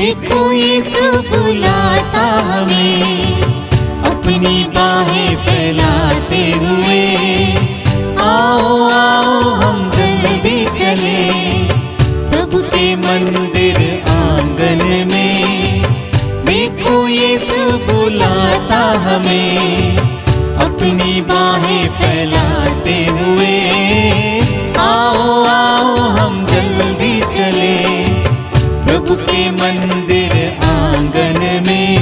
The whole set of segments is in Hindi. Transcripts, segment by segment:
देखो यीशु बुलाता हमें अपनी बाहें फैलाते हुए। आओ आओ हम जल्दी चले प्रभु के मंदिर आंगन में। देखो यीशु बुलाता हमें अपनी बाहें फैलाते हुए। आओ आओ हम जल्दी चले प्रभु के मंदिर आंगन में।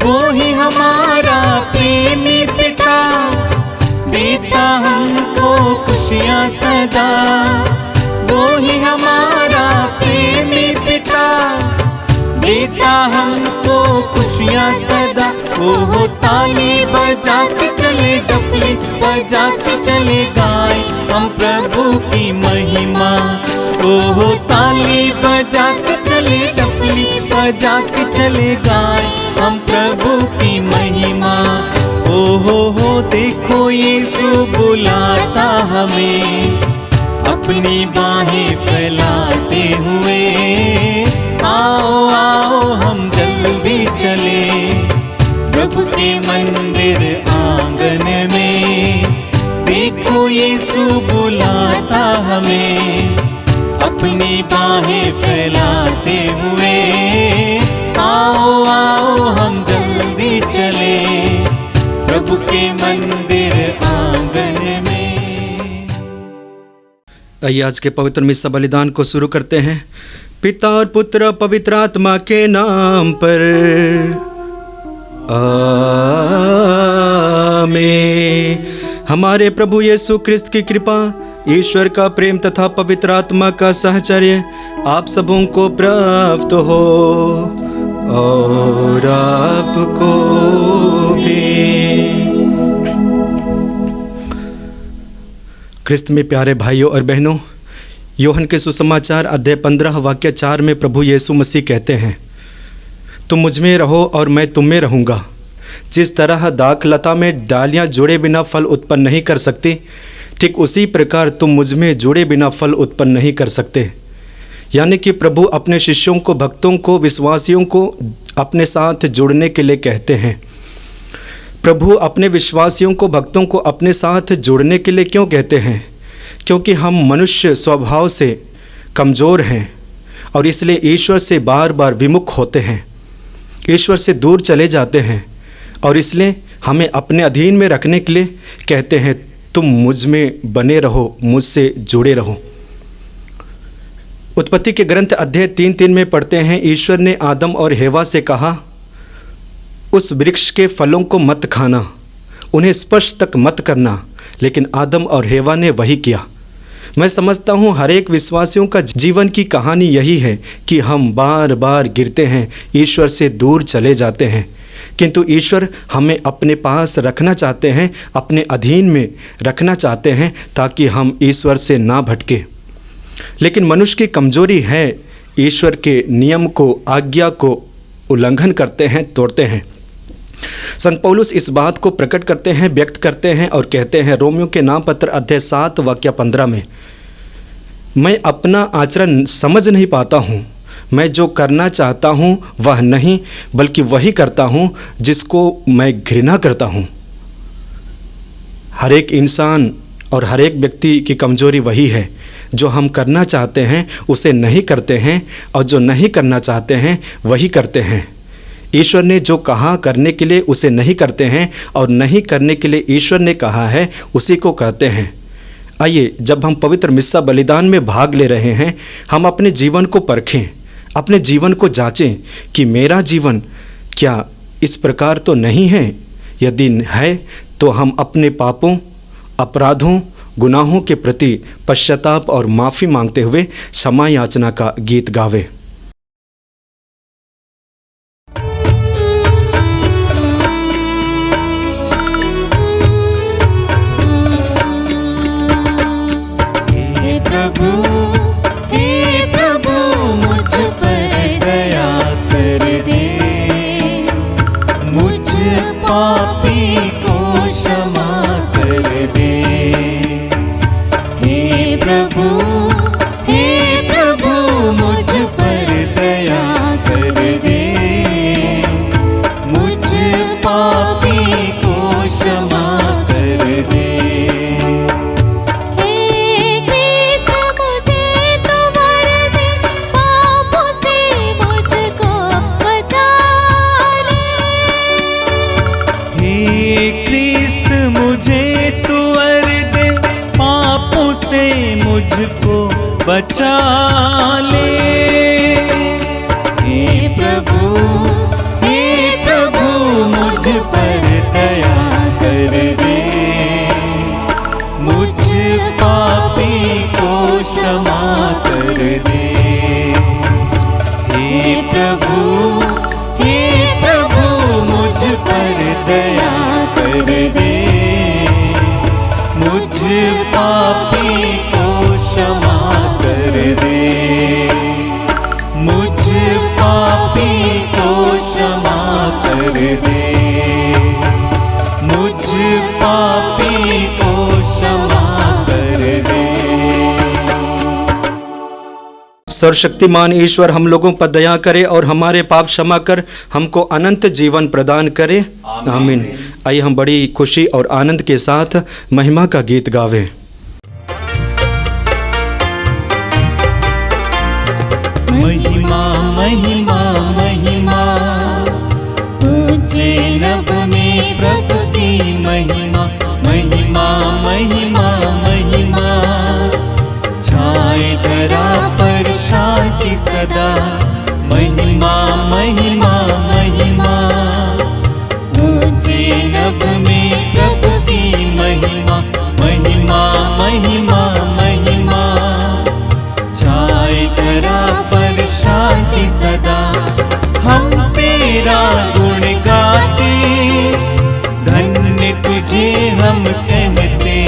वो ही हमारा प्रेमी पिता देता हमको खुशियाँ सदा। वो ही हमारा प्रेमी पिता देता हमको खुशियाँ सदा। ओहो ताली बजाते चले डफली बजाते चले गाए हम प्रभु की महिमा। ओहो ताली बजाते चले डफली बजाते चले गाए हम प्रभु की महिमा। ओहो हो देखो यीशु बुलाता हमें अपनी बाहें फैलाते हुए। आओ आओ हम जल्दी चले प्रभु के मंदिर आंगन में। देखो यीशु बुलाता हमें अपनी बाहें फैलाते हुए। आओ आओ हम जल्दी चले प्रभु के मंदिर आंगन में। आइए आज के पवित्र मिस्सा बलिदान को शुरू करते हैं। पिता और पुत्र पवित्र आत्मा के नाम पर आमीन। हमारे प्रभु यीशु क्रिस्त की कृपा, ईश्वर का प्रेम तथा पवित्र आत्मा का सहचर्य आप सबों को प्राप्त हो और आपको भी। क्रिस्त में प्यारे भाइयों और बहनों, यूहन्ना के सुसमाचार अध्याय 15 वाक्य 4 में प्रभु यीशु मसीह कहते हैं, तुम मुझ में रहो और मैं तुम में रहूँगा। जिस तरह दाखलता में डालियाँ जुड़े बिना फल उत्पन्न नहीं कर सकती, ठीक उसी प्रकार तुम मुझ में जुड़े बिना फल उत्पन्न नहीं कर सकते। यानी कि प्रभु अपने शिष्यों को, भक्तों को, विश्वासियों को अपने साथ जुड़ने के लिए कहते हैं। प्रभु अपने विश्वासियों को, भक्तों को अपने साथ जुड़ने के लिए क्यों कहते हैं? क्योंकि हम मनुष्य स्वभाव से कमज़ोर हैं और इसलिए ईश्वर से बार बार विमुख होते हैं, ईश्वर से दूर चले जाते हैं और इसलिए हमें अपने अधीन में रखने के लिए कहते हैं, तुम मुझ में बने रहो, मुझसे जुड़े रहो। उत्पत्ति के ग्रंथ अध्याय 3:3 में पढ़ते हैं, ईश्वर ने आदम और हेवा से कहा, उस वृक्ष के फलों को मत खाना, उन्हें स्पर्श तक मत करना। लेकिन आदम और हेवा ने वही किया। मैं समझता हूँ हर एक विश्वासियों का जीवन की कहानी यही है कि हम बार बार गिरते हैं, ईश्वर से दूर चले जाते हैं, किंतु ईश्वर हमें अपने पास रखना चाहते हैं, अपने अधीन में रखना चाहते हैं ताकि हम ईश्वर से ना भटके। लेकिन मनुष्य की कमजोरी है, ईश्वर के नियम को, आज्ञा को उल्लंघन करते हैं, तोड़ते हैं। संत पौलुस इस बात को प्रकट करते हैं, व्यक्त करते हैं और कहते हैं रोमियो के नाम पत्र अध्याय 7 वाक्य 15 में, मैं अपना आचरण समझ नहीं पाता हूँ, मैं जो करना चाहता हूँ वह नहीं बल्कि वही करता हूँ जिसको मैं घृणा करता हूँ। हर एक इंसान और हर एक व्यक्ति की कमजोरी वही है, जो हम करना चाहते हैं उसे नहीं करते हैं और जो नहीं करना चाहते हैं वही करते हैं। ईश्वर ने जो कहा करने के लिए उसे नहीं करते हैं और नहीं करने के लिए ईश्वर ने कहा है उसी को करते हैं। आइए, जब हम पवित्र मिस्सा बलिदान में भाग ले रहे हैं, हम अपने जीवन को परखें, अपने जीवन को जांचें कि मेरा जीवन क्या इस प्रकार तो नहीं है। यदि है तो हम अपने पापों, अपराधों, गुनाहों के प्रति पश्चाताप और माफ़ी मांगते हुए क्षमा याचना का गीत गावे। हे प्रभु मुझ पर दया कर दे, मुझ पापी को क्षमा कर बचा ले। हे प्रभु मुझ पर दया कर दे, मुझ पापी को क्षमा कर दे। हे प्रभु मुझ पर दया कर दे, मुझ पापी को क्षमा कर दे, मुझ पापी को क्षमा कर दे, मुझ पापी को क्षमा कर दे। सर्वशक्तिमान ईश्वर हम लोगों पर दया करे और हमारे पाप क्षमा कर हमको अनंत जीवन प्रदान करे। आमीन। आइए हम बड़ी खुशी और आनंद के साथ महिमा का गीत गावें। महिमा महिमा महिमा ऊंचे नभ में प्रभु की महिमा, महिमा महिमा महिमा छाए धरा पर शांति सदा। महिमा महिमा महिमा ऊंचे नभ में प्रभु की महिमा, महिमा महिमा महिमा छाए धरा पर शांति सदा। हम तेरा गुण गाते, धन्य तुझे हम कहते,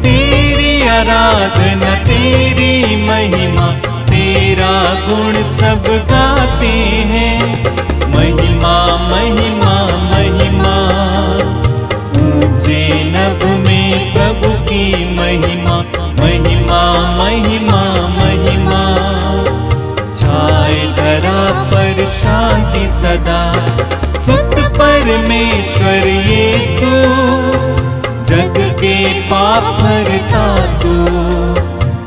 तेरी आराधना तेरी महिमा, तेरा गुण सब गाते हैं। महिमा महिमा महिमा ऊंचे नभ में प्रभु की महिमा, महिमा महिमा महिमा छाए धरा पर शांति सदा। सुत परमेश्वर यीशु जग के पाप हरता तू,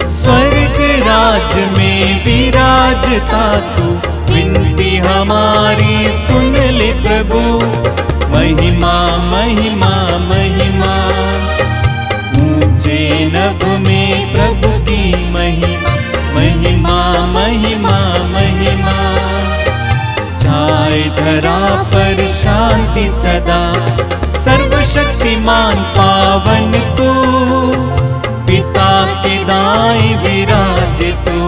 स्वर्ग राज में विराजता तू। विनती हमारी सुन ले प्रभु, महिमा महिमा महिमा ऊंचे नभ में प्रभु की महिमा, महिमा महिमा महिमा छाए धरा पर शांति सदा। सर्वशक्तिमान पावन तू, पिता के दाएं विराज तू,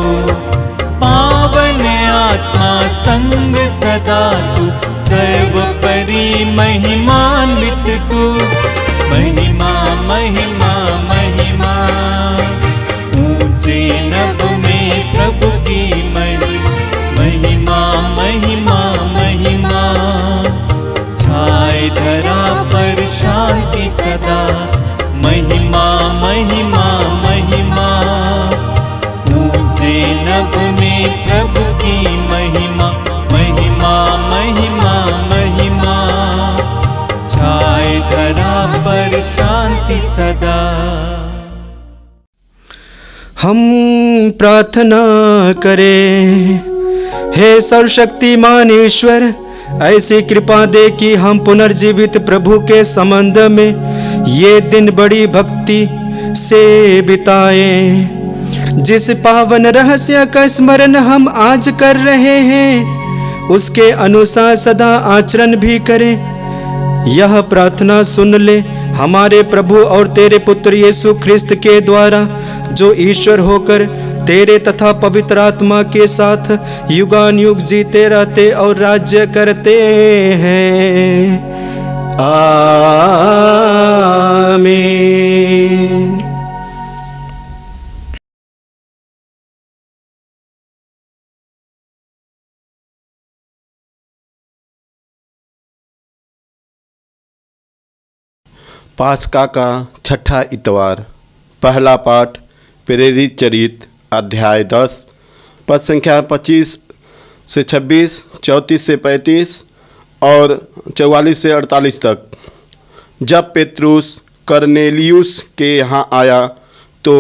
पावन आत्मा संग सदा तू, सर्वपरि महिमान्वित तू। महिमा महिमा महिमा ऊंचे नभ में प्रभु की महिमा, महिमा महिमा महिमा छाए धरा पर शांति सदा। महिमा महिमा महिमा ऊंचे नभ में प्रभु की महिमा, महिमा महिमा महिमा छाए धरा पर शांति सदा। हम प्रार्थना करें। हे सर्वशक्तिमान ईश्वर, ऐसी कृपा दे कि हम पुनर्जीवित प्रभु के संबंध में ये दिन बड़ी भक्ति से बिताएं। जिस पावन रहस्य का स्मरण हम आज कर रहे हैं, उसके अनुसार सदा आचरण भी करें। यह प्रार्थना सुन ले हमारे प्रभु और तेरे पुत्र यीशु ख्रिस्त के द्वारा, जो ईश्वर होकर तेरे तथा पवित्र आत्मा के साथ युगानुयुग जीते रहते और राज्य करते हैं। आमीन। पास्का का छठा इतवार। पहला पाठ प्रेरित चरित अध्याय 10 पद संख्या 25 से 26, 34 से 35 और 44 से 48 तक। जब पेत्रुस करनेलियुस के यहाँ आया तो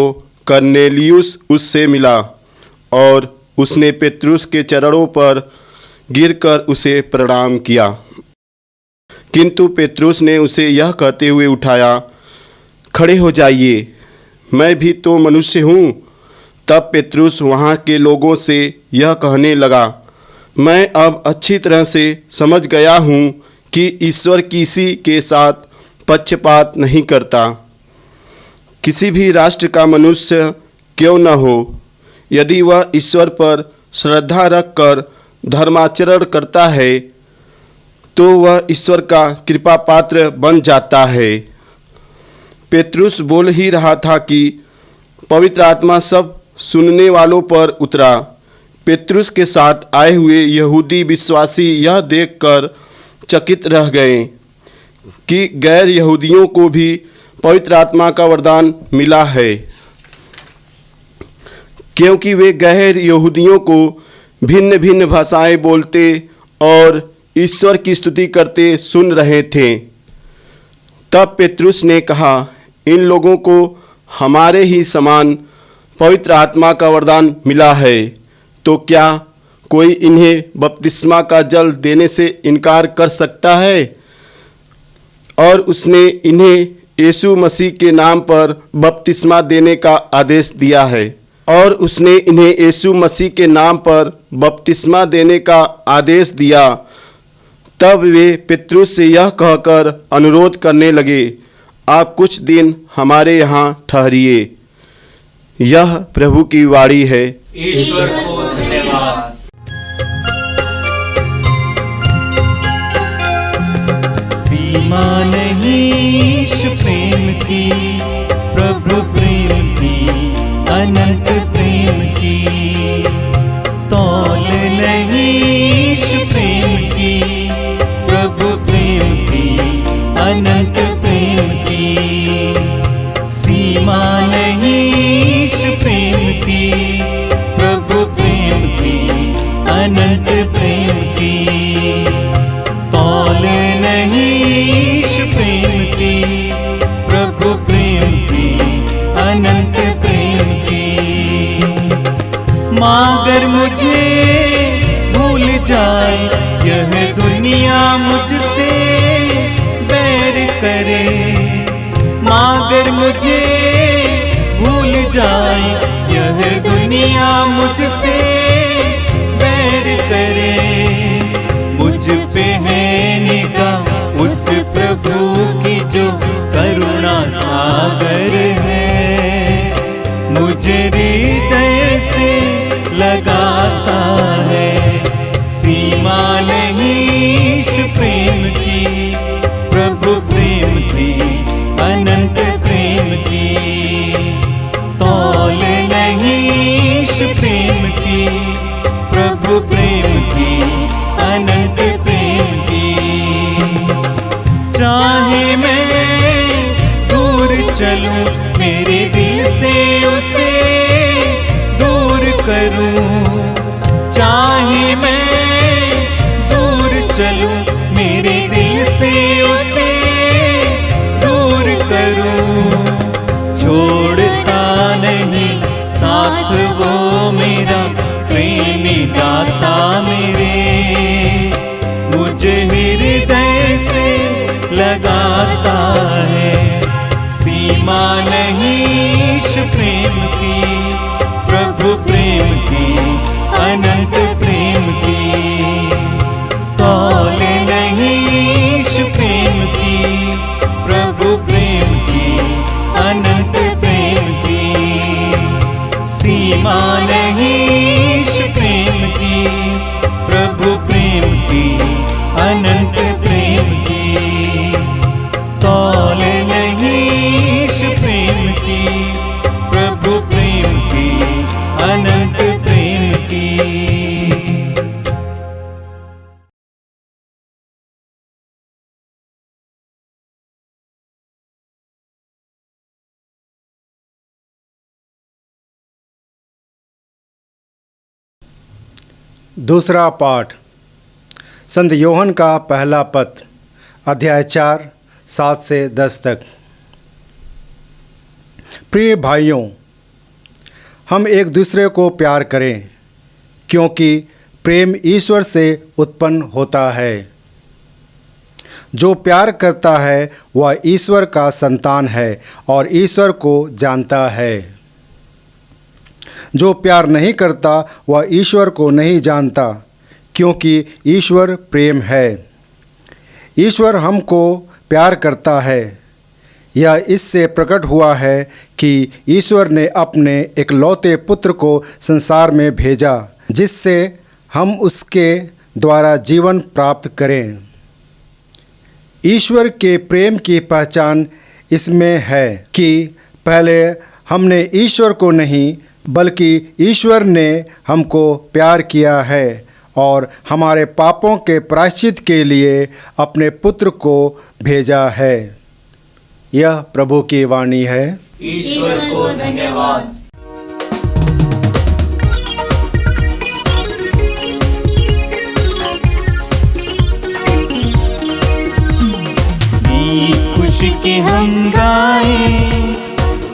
करनेलियुस उससे मिला और उसने पेत्रुस के चरणों पर गिरकर उसे प्रणाम किया। किंतु पेत्रुस ने उसे यह कहते हुए उठाया, खड़े हो जाइए, मैं भी तो मनुष्य हूँ। तब पेत्रुस वहाँ के लोगों से यह कहने लगा, मैं अब अच्छी तरह से समझ गया हूँ कि ईश्वर किसी के साथ पक्षपात नहीं करता। किसी भी राष्ट्र का मनुष्य क्यों न हो, यदि वह ईश्वर पर श्रद्धा रखकर धर्माचरण करता है तो वह ईश्वर का कृपा पात्र बन जाता है। पेत्रुस बोल ही रहा था कि पवित्र आत्मा सब सुनने वालों पर उतरा। पेत्रुस के साथ आए हुए यहूदी विश्वासी यह देखकर चकित रह गए कि गैर यहूदियों को भी पवित्र आत्मा का वरदान मिला है, क्योंकि वे गैर यहूदियों को भिन्न भिन्न भाषाएं बोलते और ईश्वर की स्तुति करते सुन रहे थे। तब पेत्रुस ने कहा, इन लोगों को हमारे ही समान पवित्र आत्मा का वरदान मिला है, तो क्या कोई इन्हें बपतिस्मा का जल देने से इनकार कर सकता है? और उसने इन्हें यीशु मसीह के नाम पर बपतिस्मा देने का आदेश दिया है। और उसने इन्हें यीशु मसीह के नाम पर बपतिस्मा देने का आदेश दिया। तब वे पेत्रुस से यह कहकर अनुरोध करने लगे, आप कुछ दिन हमारे यहाँ ठहरिए। यह प्रभु की वाणी है। ईश्वर को धन्यवाद। सीमा नहीं ईश प्रेम की, प्रभु प्रेम की, अनंत प्रेम की। तौल नहीं ईश प्रेम की, प्रभु प्रेम की, अनंत प्रेम की। सीमा नहीं ईश प्रेम की, प्रभु प्रेम की, अनंत प्रेम की। तौल नहीं ईश प्रेम की, प्रभु प्रेम की, अनंत प्रेम की। मगर मुझे भूल जाए यह दुनिया मुझसे बैर करे, मगर मुझे भूल जाए यह दुनिया मुझसे बैर करे। मुझ पे है निगाह उस प्रभु की जो करुणा सागर है, मुझे हृदय से लगाता है। सीमा नहीं ईश प्रेम की, प्रभु प्रेम की, अनंत प्रेम की। तौल नहीं ईश प्रेम की, प्रभु प्रेम की, अनंत प्रेम की। चाहे मैं दूर चलूं, मेरे दिल से उसे दूर करूं। चाहे मैं दूर चलूं, मेरे दिल से उसे दूर करूं। छोड़ता नहीं साथ वो मेरा प्रेमी दाता मेरे, मुझे हृदय से लगाता है। सीमा नहीं ईश प्रेम की, प्रभु प्रेम की, अनंत प्रेम की। तौल नहीं ईश प्रेम की, प्रभु प्रेम की, अनंत प्रेम की। सीमा नहीं ईश प्रेम की, प्रभु प्रेम की, अनंत प्रेम की। तौल नहीं ईश प्रेम की, प्रभु प्रेम की, अनंत प्रेम की। दूसरा पाठ संत योहन का पहला पत्र, अध्याय 4, 7 से 10 तक। प्रिय भाइयों, हम एक दूसरे को प्यार करें, क्योंकि प्रेम ईश्वर से उत्पन्न होता है। जो प्यार करता है वह ईश्वर का संतान है और ईश्वर को जानता है। जो प्यार नहीं करता वह ईश्वर को नहीं जानता, क्योंकि ईश्वर प्रेम है। ईश्वर हमको प्यार करता है। यह इससे प्रकट हुआ है कि ईश्वर ने अपने इकलौते पुत्र को संसार में भेजा, जिससे हम उसके द्वारा जीवन प्राप्त करें। ईश्वर के प्रेम की पहचान इसमें है कि पहले हमने ईश्वर को नहीं बल्कि ईश्वर ने हमको प्यार किया है और हमारे पापों के प्रायश्चित के लिए अपने पुत्र को भेजा है। यह प्रभु की वाणी है। ईश्वर को धन्यवाद। खुशी के हम गाए,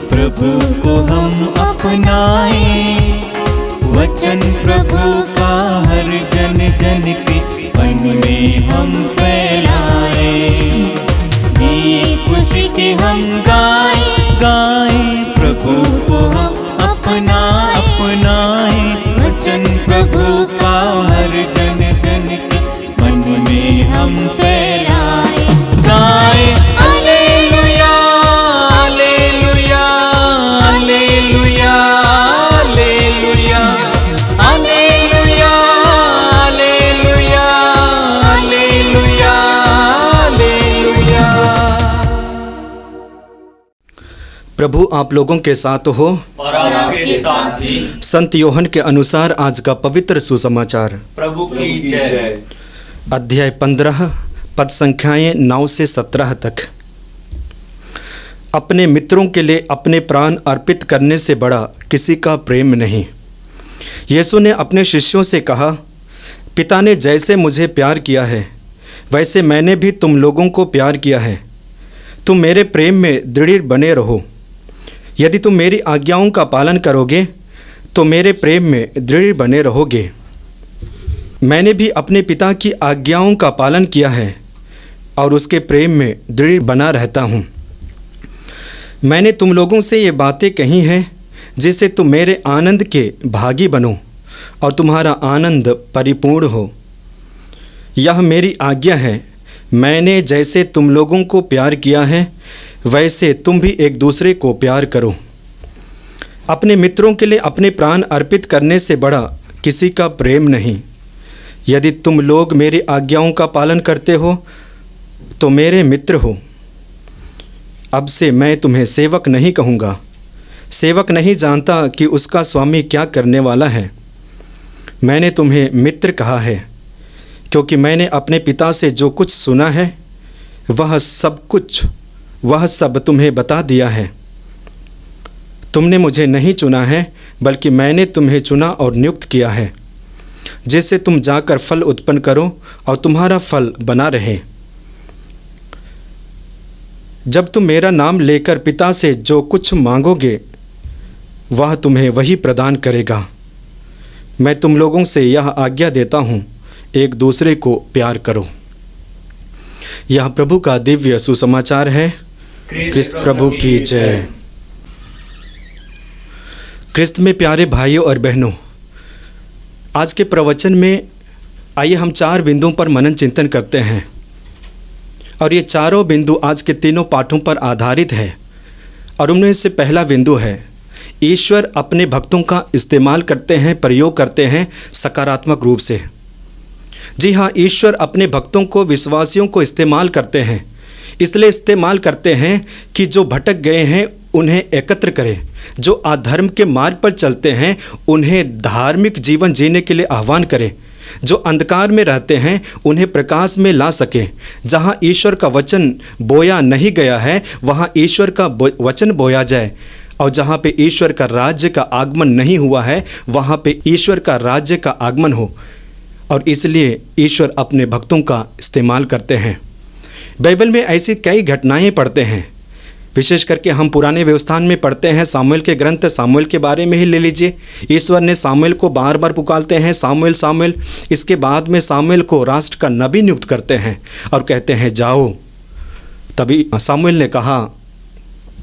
प्रभु को हम अपनाए, वचन प्रभु का हर जन जन के मन में हम फैलाए। खुशी के हम गाए, प्रभु को हम अपनाए, वचन प्रभु का हर जन जन के मन में हम फैलाए। गाए hallelujah hallelujah hallelujah hallelujah hallelujah hallelujah hallelujah hallelujah. प्रभु आप लोगों के साथ हो और आपके साथ भी। संत योहन के अनुसार आज का पवित्र सुसमाचार। प्रभु की जय। अध्याय 15 पद संख्याएं 9 से 17 तक। अपने मित्रों के लिए अपने प्राण अर्पित करने से बड़ा किसी का प्रेम नहीं। यीशु ने अपने शिष्यों से कहा, पिता ने जैसे मुझे प्यार किया है वैसे मैंने भी तुम लोगों को प्यार किया है। तुम मेरे प्रेम में दृढ़ बने रहो। यदि तुम मेरी आज्ञाओं का पालन करोगे तो मेरे प्रेम में दृढ़ बने रहोगे। मैंने भी अपने पिता की आज्ञाओं का पालन किया है और उसके प्रेम में दृढ़ बना रहता हूँ। मैंने तुम लोगों से ये बातें कही हैं जिससे तुम मेरे आनंद के भागी बनो और तुम्हारा आनंद परिपूर्ण हो। यह मेरी आज्ञा है, मैंने जैसे तुम लोगों को प्यार किया है वैसे तुम भी एक दूसरे को प्यार करो। अपने मित्रों के लिए अपने प्राण अर्पित करने से बड़ा किसी का प्रेम नहीं। यदि तुम लोग मेरी आज्ञाओं का पालन करते हो तो मेरे मित्र हो। अब से मैं तुम्हें सेवक नहीं कहूँगा। सेवक नहीं जानता कि उसका स्वामी क्या करने वाला है। मैंने तुम्हें मित्र कहा है, क्योंकि मैंने अपने पिता से जो कुछ सुना है वह सब तुम्हें बता दिया है। तुमने मुझे नहीं चुना है बल्कि मैंने तुम्हें चुना और नियुक्त किया है, जिससे तुम जाकर फल उत्पन्न करो और तुम्हारा फल बना रहे। जब तुम मेरा नाम लेकर पिता से जो कुछ मांगोगे वह तुम्हें वही प्रदान करेगा। मैं तुम लोगों से यह आज्ञा देता हूँ, एक दूसरे को प्यार करो। यह प्रभु का दिव्य सुसमाचार है। क्रिस्त प्रभु की जय। क्रिस्त में प्यारे भाइयों और बहनों, आज के प्रवचन में आइए हम 4 बिंदुओं पर मनन चिंतन करते हैं और ये चारों बिंदु आज के तीनों पाठों पर आधारित है। और उनमें से पहला बिंदु है, ईश्वर अपने भक्तों का इस्तेमाल करते हैं, प्रयोग करते हैं सकारात्मक रूप से। जी हाँ, ईश्वर अपने भक्तों को, विश्वासियों को इस्तेमाल करते हैं। इसलिए इस्तेमाल करते हैं कि जो भटक गए हैं उन्हें एकत्र करें, जो अधर्म के मार्ग पर चलते हैं उन्हें धार्मिक जीवन जीने के लिए आह्वान करें, जो अंधकार में रहते हैं उन्हें प्रकाश में ला सके। जहाँ ईश्वर का वचन बोया नहीं गया है वहाँ ईश्वर का वचन बोया जाए, और जहाँ पे ईश्वर का राज्य का आगमन नहीं हुआ है वहाँ पे ईश्वर का राज्य का आगमन हो। और इसलिए ईश्वर अपने भक्तों का इस्तेमाल करते हैं। बाइबल में ऐसी कई घटनाएं पढ़ते हैं, विशेष करके हम पुराने व्यवस्थान में पढ़ते हैं। सामुएल के ग्रंथ, सामुएल के बारे में ही ले लीजिए। ईश्वर ने सामुएल को बार बार पुकारते हैं, सामुएल सामुएल। इसके बाद में सामुएल को राष्ट्र का नबी नियुक्त करते हैं और कहते हैं जाओ। तभी सामुएल ने कहा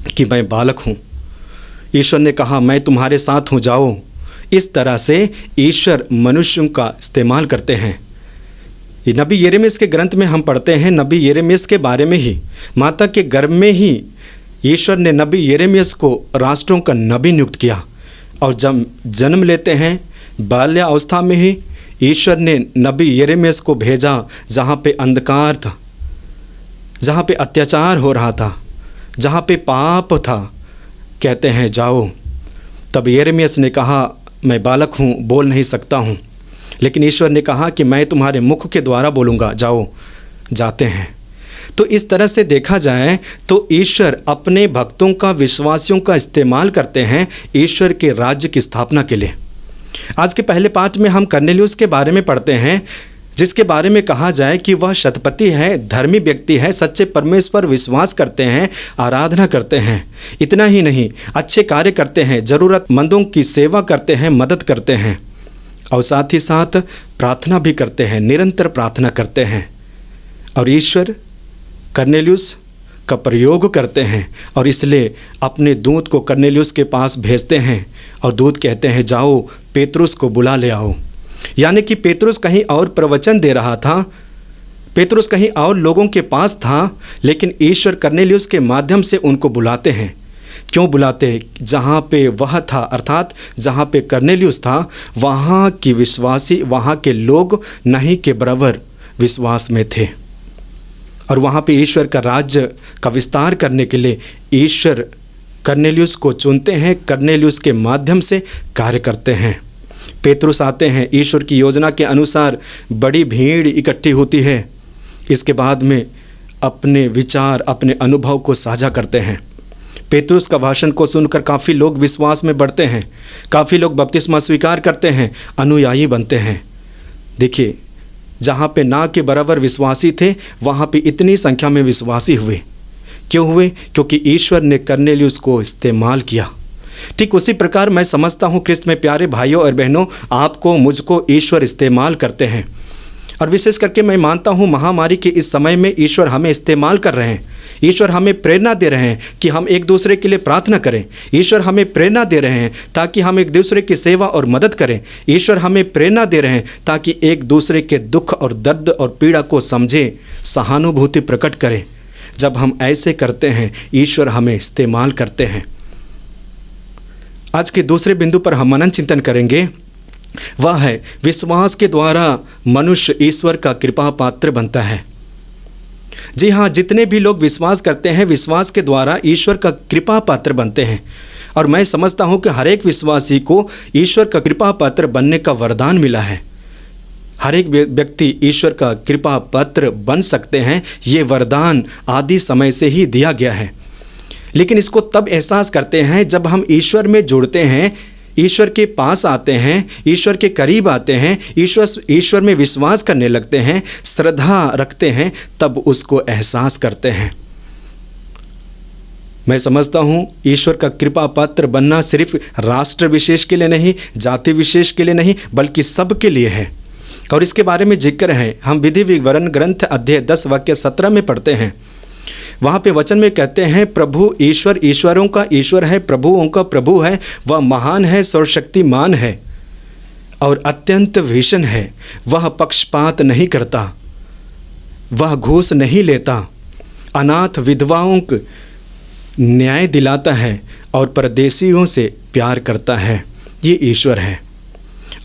कि मैं बालक हूँ, ईश्वर ने कहा मैं तुम्हारे साथ हूँ, जाओ। इस तरह से ईश्वर मनुष्यों का इस्तेमाल करते हैं। ये नबी यिर्मयाह के ग्रंथ में हम पढ़ते हैं, नबी यिर्मयाह के बारे में ही, माता के गर्भ में ही ईश्वर ने नबी यिर्मयाह को राष्ट्रों का नबी नियुक्त किया। और जब जन्म लेते हैं बाल्यावस्था में ही ईश्वर ने नबी यिर्मयाह को भेजा, जहाँ पे अंधकार था, जहाँ पे अत्याचार हो रहा था, जहाँ पे पाप था। कहते हैं जाओ। तब यिर्मयाह ने कहा मैं बालक हूँ, बोल नहीं सकता हूँ, लेकिन ईश्वर ने कहा कि मैं तुम्हारे मुख के द्वारा बोलूँगा, जाओ। जाते हैं। तो इस तरह से देखा जाए तो ईश्वर अपने भक्तों का, विश्वासियों का इस्तेमाल करते हैं ईश्वर के राज्य की स्थापना के लिए। आज के पहले पाठ में हम कर्नेलियुस के बारे में पढ़ते हैं, जिसके बारे में कहा जाए कि वह शतपति है, धर्मी व्यक्ति है, सच्चे परमेश्वर पर विश्वास करते हैं, आराधना करते हैं। इतना ही नहीं, अच्छे कार्य करते हैं, ज़रूरतमंदों की सेवा करते हैं, मदद करते हैं और साथ ही साथ प्रार्थना भी करते हैं, निरंतर प्रार्थना करते हैं। और ईश्वर कर्नेलियुस का प्रयोग करते हैं और इसलिए अपने दूत को कर्नेलियुस के पास भेजते हैं और दूत कहते हैं जाओ पेतरुस को बुला ले आओ। यानी कि पेतरुस कहीं और प्रवचन दे रहा था, पेतरुस कहीं और लोगों के पास था, लेकिन ईश्वर कर्नेलियुस के माध्यम से उनको बुलाते हैं। क्यों बुलाते? जहाँ पे वह था, अर्थात जहाँ पे कर्नेलियुस था, वहाँ की विश्वासी, वहाँ के लोग नहीं के बराबर विश्वास में थे। और वहाँ पे ईश्वर का राज्य का विस्तार करने के लिए ईश्वर कर्नेलियुस को चुनते हैं, कर्नेलियुस के माध्यम से कार्य करते हैं। पेतरुस आते हैं, ईश्वर की योजना के अनुसार बड़ी भीड़ इकट्ठी होती है। इसके बाद में अपने विचार, अपने अनुभव को साझा करते हैं। पेतरुस का भाषण को सुनकर काफ़ी लोग विश्वास में बढ़ते हैं, काफ़ी लोग बपतिस्मा स्वीकार करते हैं, अनुयायी बनते हैं। देखिए, जहाँ पे ना के बराबर विश्वासी थे, वहाँ पे इतनी संख्या में विश्वासी हुए। क्यों हुए? क्योंकि ईश्वर ने कर्नेलियुस को इस्तेमाल किया। ठीक उसी प्रकार मैं समझता हूँ ख्रिस्त में प्यारे भाइयों और बहनों, आपको, मुझको ईश्वर इस्तेमाल करते हैं। और विशेष करके मैं मानता हूँ महामारी के इस समय में ईश्वर हमें इस्तेमाल कर रहे हैं। ईश्वर हमें प्रेरणा दे रहे हैं कि हम एक दूसरे के लिए प्रार्थना करें। ईश्वर हमें प्रेरणा दे रहे हैं ताकि हम एक दूसरे की सेवा और मदद करें। ईश्वर हमें प्रेरणा दे रहे हैं ताकि एक दूसरे के दुख और दर्द और पीड़ा को समझें, सहानुभूति प्रकट करें। जब हम ऐसे करते हैं, ईश्वर हमें इस्तेमाल करते हैं। आज के दूसरे बिंदु पर हम मनन चिंतन करेंगे, वह है विश्वास के द्वारा मनुष्य ईश्वर का कृपा पात्र बनता है। जी हाँ, जितने भी लोग विश्वास करते हैं, विश्वास के द्वारा ईश्वर का कृपा पात्र बनते हैं। और मैं समझता हूँ कि हर एक विश्वासी को ईश्वर का कृपा पात्र बनने का वरदान मिला है। हर एक व्यक्ति ईश्वर का कृपा पात्र बन सकते हैं, ये वरदान आदि समय से ही दिया गया है। लेकिन इसको तब एहसास करते हैं जब हम ईश्वर में जुड़ते हैं, ईश्वर के पास आते हैं, ईश्वर के करीब आते हैं, ईश्वर में विश्वास करने लगते हैं, श्रद्धा रखते हैं, तब उसको एहसास करते हैं। मैं समझता हूँ ईश्वर का कृपा पात्र बनना सिर्फ राष्ट्र विशेष के लिए नहीं, जाति विशेष के लिए नहीं, बल्कि सब के लिए है। और इसके बारे में जिक्र है, हम विधि विवरण ग्रंथ अध्याय 10 वाक्य 17 में पढ़ते हैं। वहाँ पे वचन में कहते हैं, प्रभु ईश्वर ईश्वरों का ईश्वर है, प्रभुओं का प्रभु है, वह महान है, सर्वशक्तिमान है और अत्यंत भीषण है। वह पक्षपात नहीं करता, वह घूस नहीं लेता, अनाथ विधवाओं को न्याय दिलाता है और परदेशियों से प्यार करता है। ये ईश्वर है।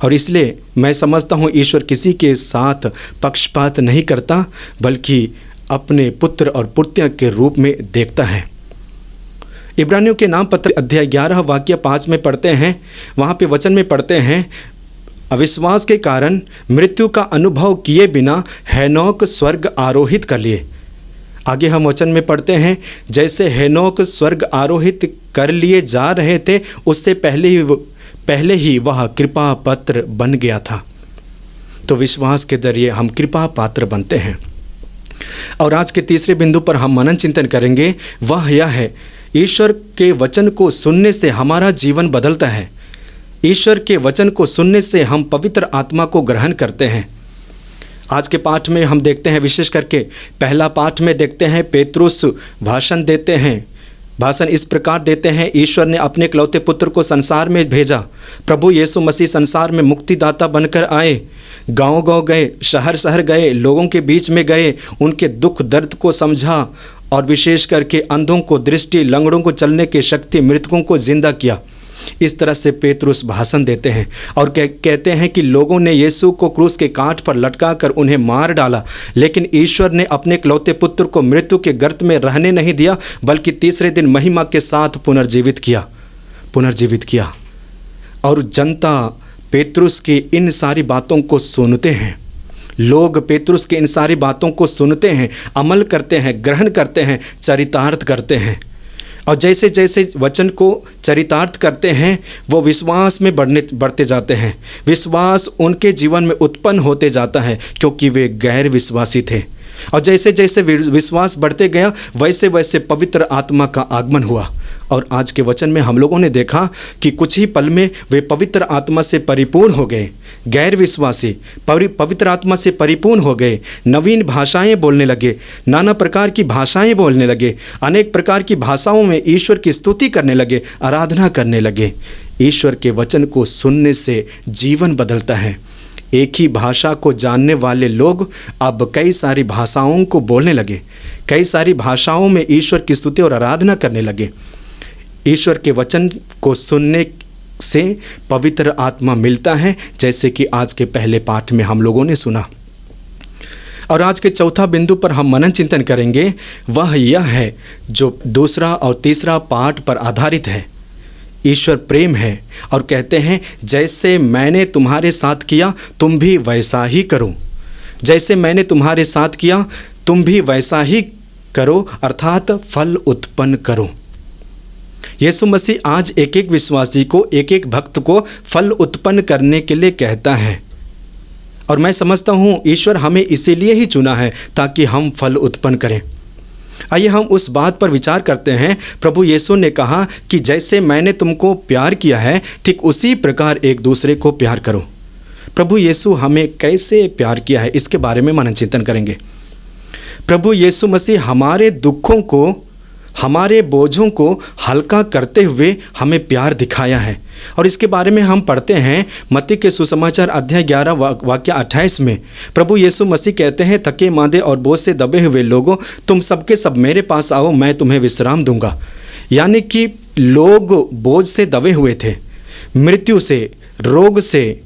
और इसलिए मैं समझता हूँ ईश्वर किसी के साथ पक्षपात नहीं करता, बल्कि अपने पुत्र और पुत्रियों के रूप में देखता है। इब्रानियों के नाम पत्र अध्याय 11 वाक्य 5 में पढ़ते हैं, वहाँ पे वचन में पढ़ते हैं, अविश्वास के कारण मृत्यु का अनुभव किए बिना हेनोक स्वर्ग आरोहित कर लिए। आगे हम वचन में पढ़ते हैं, जैसे हेनोक स्वर्ग आरोहित कर लिए जा रहे थे, उससे पहले ही वह कृपा पात्र बन गया था। तो विश्वास के जरिए हम कृपा पात्र बनते हैं। और आज के तीसरे बिंदु पर हम मनन चिंतन करेंगे, वह यह है, ईश्वर के वचन को सुनने से हमारा जीवन बदलता है। ईश्वर के वचन को सुनने से हम पवित्र आत्मा को ग्रहण करते हैं। आज के पाठ में हम देखते हैं, विशेष करके पहला पाठ में देखते हैं, पेतरुस भाषण देते हैं, भाषण इस प्रकार देते हैं, ईश्वर ने अपने इकलौते पुत्र को संसार में भेजा। प्रभु यीशु मसीह संसार में मुक्तिदाता बनकर आए, गांव-गांव गए, शहर-शहर गए, लोगों के बीच में गए, उनके दुख दर्द को समझा और विशेष करके अंधों को दृष्टि, लंगड़ों को चलने की शक्ति, मृतकों को जिंदा किया। इस तरह से पेतरुस भाषण देते हैं और कहते हैं कि लोगों ने यीशु को क्रूस के कांट पर लटकाकर उन्हें मार डाला, लेकिन ईश्वर ने अपने इकलौते पुत्र को मृत्यु के गर्त में रहने नहीं दिया, बल्कि तीसरे दिन महिमा के साथ पुनर्जीवित किया। और जनता पेतरुस की इन सारी बातों को सुनते हैं। लोग पेतरुस की इन सारी बातों को सुनते हैं, अमल करते हैं, ग्रहण करते हैं, चरितार्थ करते हैं। और जैसे जैसे वचन को चरितार्थ करते हैं, वो विश्वास में बढ़ते जाते हैं। विश्वास उनके जीवन में उत्पन्न होते जाता है, क्योंकि वे गैर विश्वासी थे। और जैसे जैसे विश्वास बढ़ते गया, वैसे वैसे पवित्र आत्मा का आगमन हुआ। और आज के वचन में हम लोगों ने देखा कि कुछ ही पल में वे पवित्र आत्मा से परिपूर्ण हो गए। गैर विश्वासी पवित्र आत्मा से परिपूर्ण हो गए, नवीन भाषाएं बोलने लगे, नाना प्रकार की भाषाएं बोलने लगे, अनेक प्रकार की भाषाओं में ईश्वर की स्तुति करने लगे, आराधना करने लगे। ईश्वर के वचन को सुनने से जीवन बदलता है। एक ही भाषा को जानने वाले लोग अब कई सारी भाषाओं को बोलने लगे, कई सारी भाषाओं में ईश्वर की स्तुति और आराधना करने लगे। ईश्वर के वचन को सुनने से पवित्र आत्मा मिलता है, जैसे कि आज के पहले पाठ में हम लोगों ने सुना। और आज के चौथा बिंदु पर हम मनन चिंतन करेंगे, वह यह है जो दूसरा और तीसरा पाठ पर आधारित है। ईश्वर प्रेम है और कहते हैं, जैसे मैंने तुम्हारे साथ किया तुम भी वैसा ही करो। जैसे मैंने तुम्हारे साथ किया तुम भी वैसा ही करो, अर्थात फल उत्पन्न करो। यीशु मसीह आज एक एक विश्वासी को, एक एक भक्त को फल उत्पन्न करने के लिए कहता है। और मैं समझता हूँ ईश्वर हमें इसीलिए ही चुना है ताकि हम फल उत्पन्न करें। आइए हम उस बात पर विचार करते हैं। प्रभु यीशु ने कहा कि जैसे मैंने तुमको प्यार किया है, ठीक उसी प्रकार एक दूसरे को प्यार करो। प्रभु यीशु हमें कैसे प्यार किया है, इसके बारे में मनन चिंतन करेंगे। प्रभु यीशु मसीह हमारे दुखों को, हमारे बोझों को हल्का करते हुए हमें प्यार दिखाया है। और इसके बारे में हम पढ़ते हैं मत्ती के सुसमाचार अध्याय 11 वाक्य 28 में। प्रभु यीशु मसीह कहते हैं, थके मांदे और बोझ से दबे हुए लोगों, तुम सबके सब मेरे पास आओ, मैं तुम्हें विश्राम दूंगा। यानी कि लोग बोझ से दबे हुए थे, मृत्यु से, रोग से,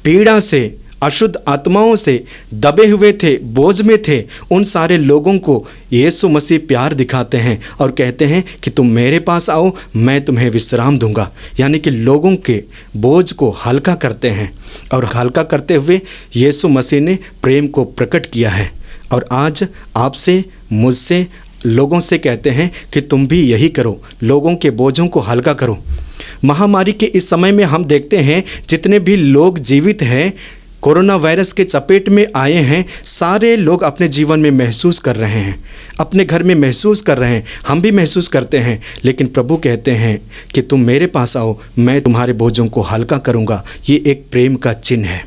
पीड़ा से, अशुद्ध आत्माओं से दबे हुए थे, बोझ में थे। उन सारे लोगों को यीशु मसीह प्यार दिखाते हैं और कहते हैं कि तुम मेरे पास आओ, मैं तुम्हें विश्राम दूंगा। यानी कि लोगों के बोझ को हल्का करते हैं। और हल्का करते हुए यीशु मसीह ने प्रेम को प्रकट किया है। और आज आपसे, मुझसे, लोगों से कहते हैं कि तुम भी यही करो, लोगों के बोझों को हल्का करो। महामारी के इस समय में हम देखते हैं जितने भी लोग जीवित हैं, कोरोना वायरस के चपेट में आए हैं, सारे लोग अपने जीवन में महसूस कर रहे हैं, अपने घर में महसूस कर रहे हैं, हम भी महसूस करते हैं। लेकिन प्रभु कहते हैं कि तुम मेरे पास आओ, मैं तुम्हारे बोझों को हल्का करूंगा। ये एक प्रेम का चिन्ह है।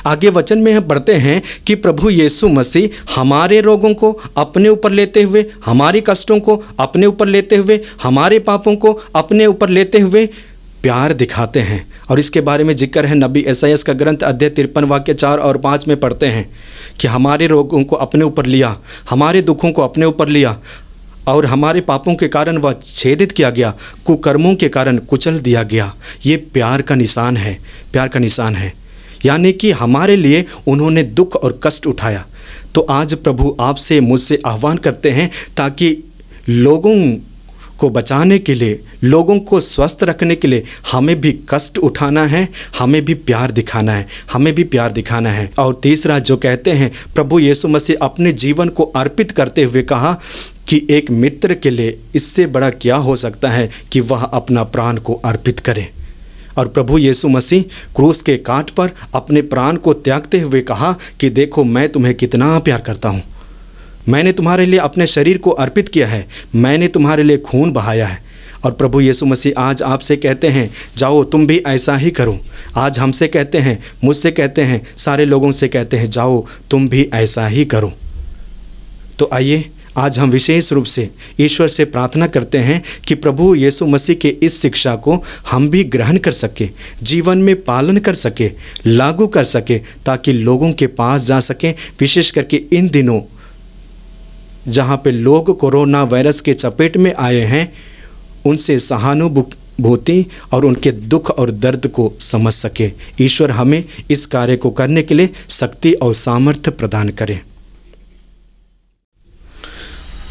आगे वचन में हम पढ़ते हैं कि प्रभु यीशु मसीह हमारे रोगों को अपने ऊपर लेते हुए, हमारे कष्टों को अपने ऊपर लेते हुए, हमारे पापों को अपने ऊपर लेते हुए प्यार दिखाते हैं। और इसके बारे में जिक्र है नबी यशायाह का ग्रंथ अध्याय 53 वाक्य 4 और 5 में पढ़ते हैं कि हमारे रोगों को अपने ऊपर लिया, हमारे दुखों को अपने ऊपर लिया, और हमारे पापों के कारण वह छेदित किया गया, कुकर्मों के कारण कुचल दिया गया। ये प्यार का निशान है, प्यार का निशान है। यानी कि हमारे लिए उन्होंने दुख और कष्ट उठाया। तो आज प्रभु आपसे, मुझसे आह्वान करते हैं ताकि लोगों को बचाने के लिए, लोगों को स्वस्थ रखने के लिए हमें भी कष्ट उठाना है, हमें भी प्यार दिखाना है, हमें भी प्यार दिखाना है। और तीसरा जो कहते हैं, प्रभु यीशु मसीह अपने जीवन को अर्पित करते हुए कहा कि एक मित्र के लिए इससे बड़ा क्या हो सकता है कि वह अपना प्राण को अर्पित करे। और प्रभु यीशु मसीह क्रूस के कांट पर अपने प्राण को त्यागते हुए कहा कि देखो मैं तुम्हें कितना प्यार करता हूँ, मैंने तुम्हारे लिए अपने शरीर को अर्पित किया है, मैंने तुम्हारे लिए खून बहाया है। और प्रभु यीशु मसीह आज आपसे कहते हैं, जाओ तुम भी ऐसा ही करो। आज हमसे कहते हैं, मुझसे कहते हैं, सारे लोगों से कहते हैं, जाओ तुम भी ऐसा ही करो। तो आइए आज हम विशेष रूप से ईश्वर से प्रार्थना करते हैं कि प्रभु यीशु मसीह के इस शिक्षा को हम भी ग्रहण कर सके, जीवन में पालन कर सके, लागू कर सके, ताकि लोगों के पास जा सके। विशेष करके इन दिनों जहाँ पे लोग कोरोना वायरस के चपेट में आए हैं, उनसे सहानुभूति और उनके दुख और दर्द को समझ सके। ईश्वर हमें इस कार्य को करने के लिए शक्ति और सामर्थ्य प्रदान करें।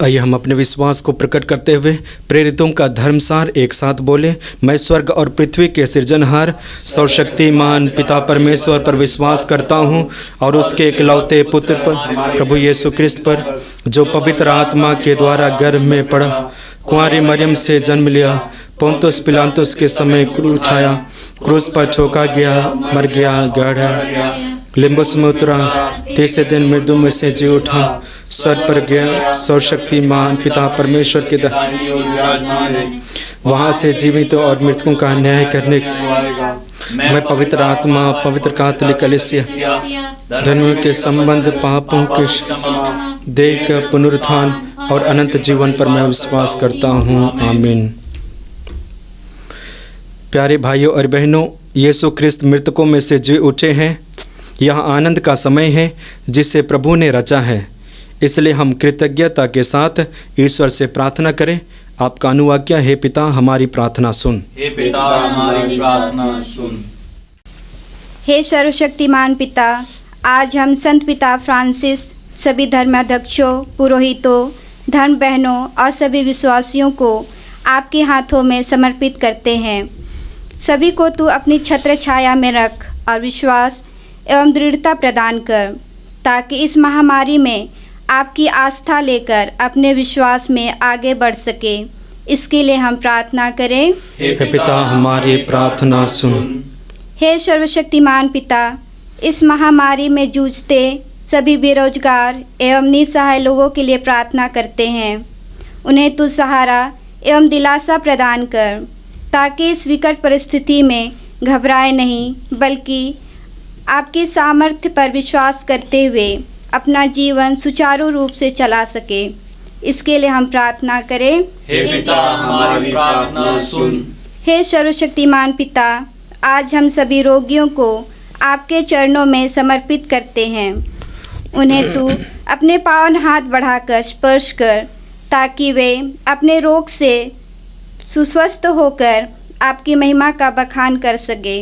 आइए हम अपने विश्वास को प्रकट करते हुए प्रेरितों का धर्मसार एक साथ बोले। मैं स्वर्ग और पृथ्वी के सृजनहार सर्वशक्तिमान पिता परमेश्वर पर विश्वास करता हूँ और उसके इकलौते पुत्र पर प्रभु यीशु क्रिस्त पर, जो पवित्र आत्मा के द्वारा गर्भ में पड़ा, कुंवारी मरियम से जन्म लिया, पोंतुस पिलातुस के समय उठाया, क्रूस पर ठोका गया, मर गया, गाड़ा, लिम्बुस में उतरा, तीसरे दिन मृत्यु में से जी उठा, स्वर्ग पर गया, सर्वशक्तिमान पिता परमेश्वर के वहाँ से जीवित और मृतकों का न्याय करने। मैं पवित्र आत्मा, पवित्र कैथोलिक कलीसिया, धर्मियों के संबंध, पापों के देह का पुनरुत्थान और अनंत जीवन पर मैं विश्वास करता हूँ। आमीन। प्यारे भाइयों और बहनों, यीशु क्रिस्त मृतकों में से जी उठे हैं। यह आनंद का समय है जिसे प्रभु ने रचा है, इसलिए हम कृतज्ञता के साथ ईश्वर से प्रार्थना करें। आपका अनुवाक्य हे पिता हमारी प्रार्थना सुन। हे पिता हमारी प्रार्थना सुन। हे सर्वशक्तिमान पिता, आज हम संत पिता फ्रांसिस, सभी धर्माध्यक्षों, पुरोहितों, धर्म बहनों और सभी विश्वासियों को आपके हाथों में समर्पित करते हैं। सभी को तू अपनी छत्र छाया में रख और विश्वास एवं दृढ़ता प्रदान कर, ताकि इस महामारी में आपकी आस्था लेकर अपने विश्वास में आगे बढ़ सके। इसके लिए हम प्रार्थना करें। हे पिता हमारी प्रार्थना सुन। हे सर्वशक्तिमान पिता, इस महामारी में जूझते सभी बेरोजगार एवं निसहाय लोगों के लिए प्रार्थना करते हैं। उन्हें तू सहारा एवं दिलासा प्रदान कर, ताकि इस विकट परिस्थिति में घबराए नहीं, बल्कि आपकी सामर्थ्य पर विश्वास करते हुए अपना जीवन सुचारू रूप से चला सके। इसके लिए हम प्रार्थना करें। हे पिता हमारी प्रार्थना सुन। हे सर्वशक्तिमान पिता, आज हम सभी रोगियों को आपके चरणों में समर्पित करते हैं। उन्हें तू अपने पावन हाथ बढ़ाकर स्पर्श कर, ताकि वे अपने रोग से सुस्वस्थ होकर आपकी महिमा का बखान कर सके।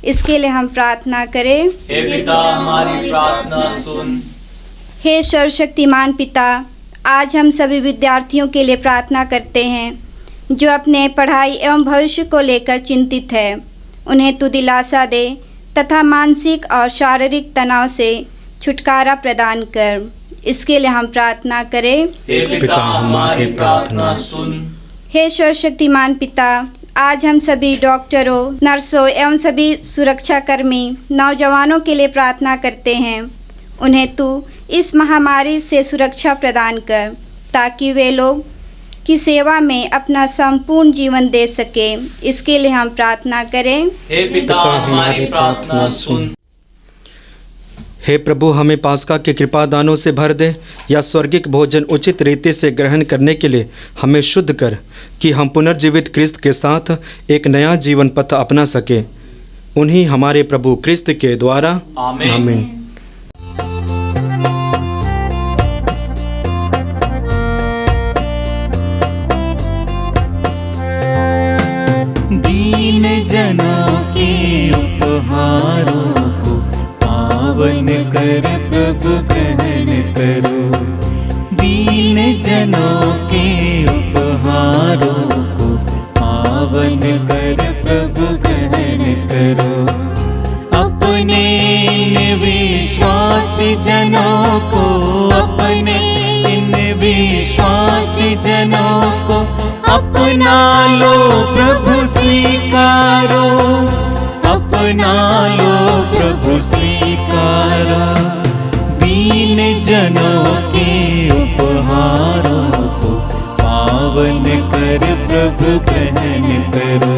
इसके लिए हम प्रार्थना करें। हे पिता हमारी प्रार्थना सुन। हे सर्वशक्तिमान पिता, आज हम सभी विद्यार्थियों के लिए प्रार्थना करते हैं जो अपने पढ़ाई एवं भविष्य को लेकर चिंतित है। उन्हें तू दिलासा दे तथा मानसिक और शारीरिक तनाव से छुटकारा प्रदान कर। इसके लिए हम प्रार्थना करें। हे पिता हमारी प्रार्थना सुन। हे सर्वशक्तिमान पिता, आज हम सभी डॉक्टरों, नर्सों एवं सभी सुरक्षाकर्मी, नौजवानों के लिए प्रार्थना करते हैं। उन्हें तू इस महामारी से सुरक्षा प्रदान कर, ताकि वे लोग की सेवा में अपना संपूर्ण जीवन दे सके। इसके लिए हम प्रार्थना करें। हे पिता हमारी प्रार्थना सुन। हे प्रभु, हमें पास्का के कृपा दानों से भर दे, या स्वर्गिक भोजन उचित रीति से ग्रहण करने के लिए हमें शुद्ध कर, कि हम पुनर्जीवित क्रिस्त के साथ एक नया जीवन पथ अपना सके। उन्हीं हमारे प्रभु क्रिस्त के द्वारा आमीन। आमीन। दीन जनों के उपहारों को पावन कर प्रभु ग्रहण करो। दीन जनों के उपहारों को पावन कर प्रभु ग्रहण करो। अपने इन विश्वासी जनों को, अपने इन विश्वासी जनों को अपना लो प्रभु स्वीकारो। अपना लो प्रभु स्वीकारो। दीन जनों के उपहारों को पावन कर प्रभु ग्रहण करो।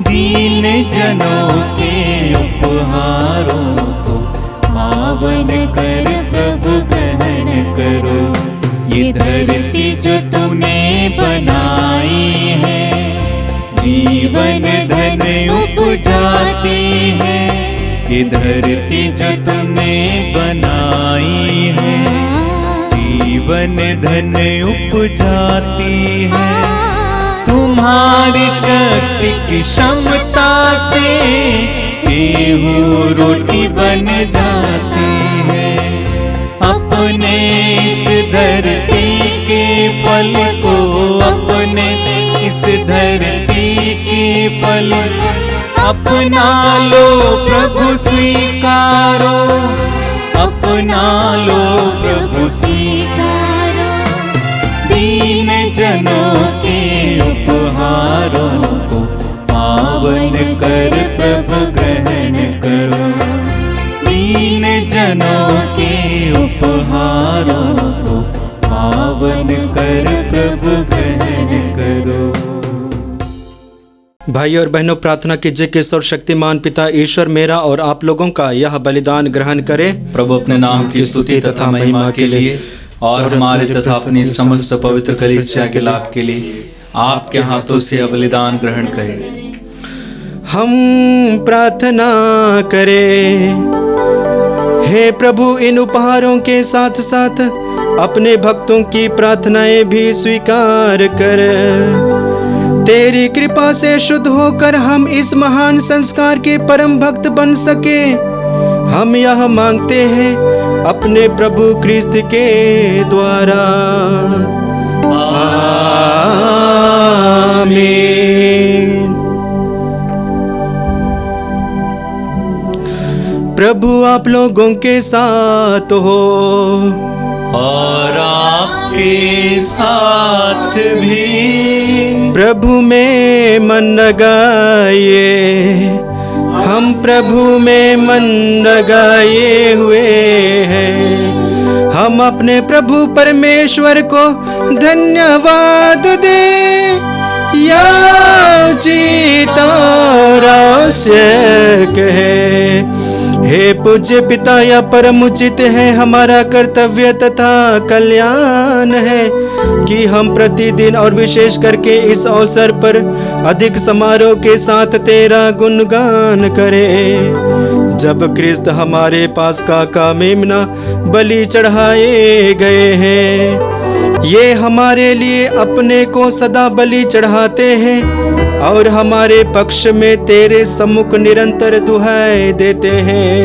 दीन जनों के उपहारों को पावन कर प्रभु ग्रहण करो। ये बनाई है, जीवन धन उपजाती है, ये धरती जो तुमने बनाई है, जीवन धन उपजाती है। तुम्हारी शक्ति की क्षमता से गेहूं रोटी बन जाती है। अपने इस धरती के फल को, अपने इस धरती के फल अपना लो प्रभु स्वीकारो, अपना लो प्रभु स्वीकारो। दीन जनों के उपहारों को पावन कर प्रभु ग्रहण करो। दीन जनों के उपहारों को पावन कर प्रभु ग्रहण करो। भाई और बहनों, प्रार्थना कीजिए कि सर्वशक्तिमान पिता ईश्वर मेरा और आप लोगों का यह बलिदान ग्रहण करे, प्रभु अपने नाम की स्तुति तथा महिमा के लिए और हमारे तथा अपनी समस्त पवित्र कलीसिया के लाभ के लिए आपके हाथों से यह बलिदान ग्रहण करें। हम प्रार्थना करें। हे प्रभु, इन उपहारों के साथ साथ अपने भक्तों की प्रार्थनाएं भी स्वीकार कर। तेरी कृपा से शुद्ध होकर हम इस महान संस्कार के परम भक्त बन सके। हम यह मांगते हैं अपने प्रभु क्रिस्त के द्वारा। आमीन। प्रभु आप लोगों के साथ हो और आपके साथ भी। प्रभु में मन लगाइए, हम प्रभु में मन लगाए हुए हैं। हम अपने प्रभु परमेश्वर को धन्यवाद दें। याचित और आवश्यक है। हे पूज्य पिता, यह परम उचित है, हमारा कर्तव्य तथा कल्याण है कि हम प्रतिदिन और विशेष करके इस अवसर पर अधिक समारोह के साथ तेरा गुणगान करें। जब क्रिस्त हमारे पास का मेमना बलि चढ़ाए गए हैं, ये हमारे लिए अपने को सदा बलि चढ़ाते हैं और हमारे पक्ष में तेरे सम्मुख निरंतर दुहाई देते हैं।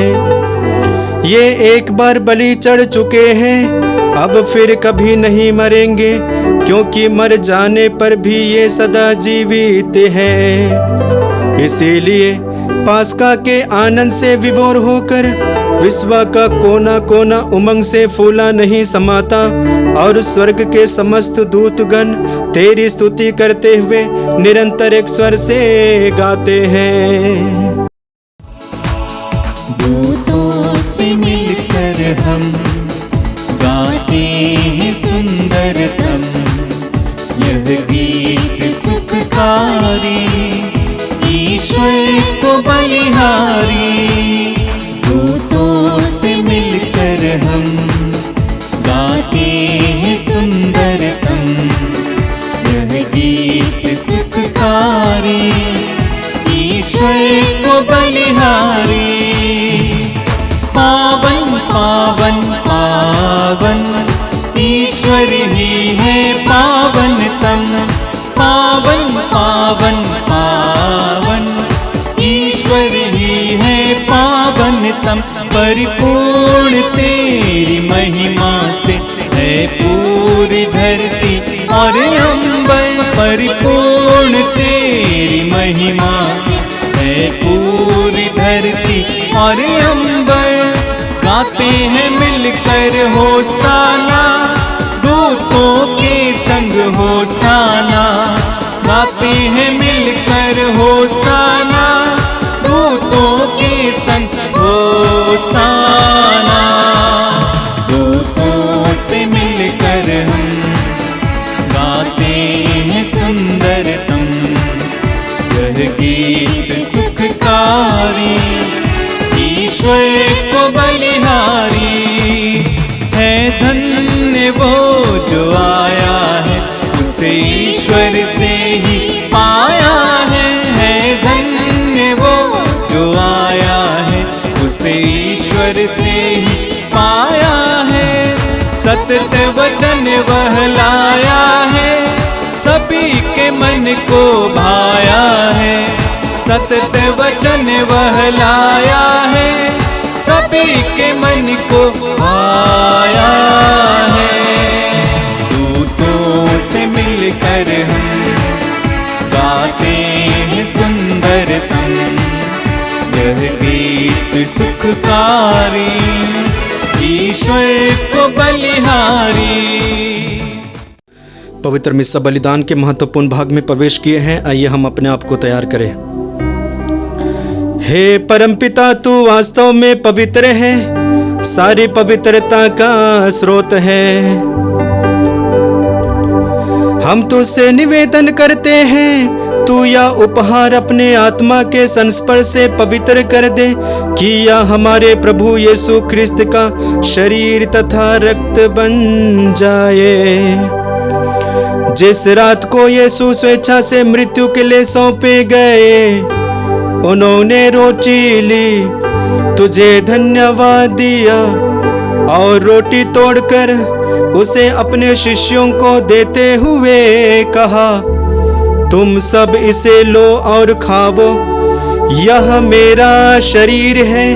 ये एक बार बलि चढ़ चुके हैं, अब फिर कभी नहीं मरेंगे, क्योंकि मर जाने पर भी ये सदा जीवित हैं। इसीलिए पास्का के आनंद से विभोर होकर विश्व का कोना कोना उमंग से फूला नहीं समाता, और स्वर्ग के समस्त दूतगण तेरी स्तुति करते हुए निरंतर एक स्वर से गाते हैं। दूतों से मिलकर हम गाते हैं सुंदरतम यह गीत सुखकारी, ईश्वर को बलिहारी। दूतों से मिलकर हम गाते हैं सुंदरतम यह गीत सुखकारी, ईश्वर को बलिहारी। पावन पावन पावन ईश्वर ही है पावनतम। पावन पावन पावन ईश्वर ही है पावनतम। परिपूर्ण तेरी महिमा से है पूरी धरती और अंबर। परिपूर्ण तेरी महिमा है पूरी धरती और अंबर। गाते हैं मिलकर होसाना, दूतों के संग होसाना। गाते हैं मिलकर होसाना, दूतों के संग होसाना। दूतों से मिलकर हम गाते हैं सुंदरतम यह गीत सुखकारी, ईश्वर को बलिहारी। है धन्य वो जो आया है, उसे ईश्वर से उसे ईश्वर से ही पाया है। सत्य वचन वह लाया है, सभी के मन को भाया है। सत्य वचन वह लाया है, सभी के मन को भाया है। दूतों से मिलकर हम गाते हैं सुंदरतम, यह गीत सुखकारी ईश्वर को बलिहारी। पवित्र मिस्सा बलिदान के महत्वपूर्ण भाग में प्रवेश किए हैं। आइए हम अपने आप को तैयार करें। हे परमपिता, तू वास्तव में पवित्र है, सारी पवित्रता का स्रोत है। हम तुझसे निवेदन करते हैं, तू यह उपहार अपने आत्मा के संस्पर्श से पवित्र कर दे, कि यह हमारे प्रभु यीशु ख्रिस्त का शरीर तथा रक्त बन जाए। जिस रात को यीशु स्वेच्छा से मृत्यु के लिए सौंपे गए, उन्होंने रोटी ली, तुझे धन्यवाद दिया और रोटी तोड़कर उसे अपने शिष्यों को देते हुए कहा, तुम सब इसे लो और खाओ, यह मेरा शरीर है